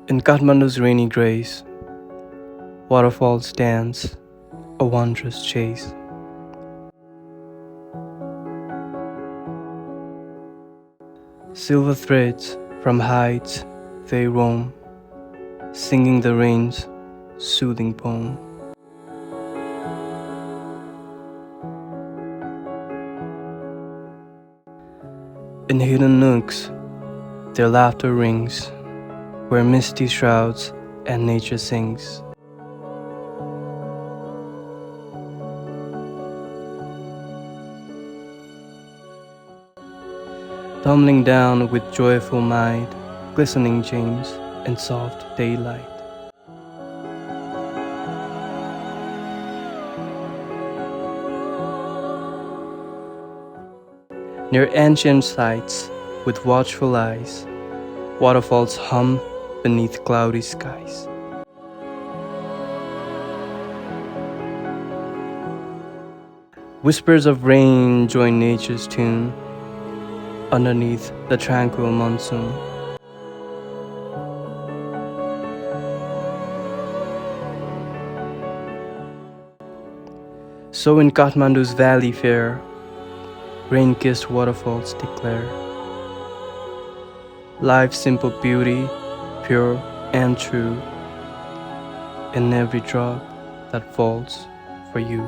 In Kathmandu's rainy grace, waterfalls dance a wondrous chase. Silver threads from heights they roam, singing the rain's soothing poem. In hidden nooks, their laughter rings, where misty shrouds and nature sings. Tumbling down with joyful might, glistening gems in soft daylight. Near ancient sites, with watchful eyes, waterfalls hum beneath cloudy skies. Whispers of rain join nature's tune underneath the tranquil monsoon. So in Kathmandu's valley fair, rain-kissed waterfalls declare life's simple beauty, pure and true, in every drop that falls for you.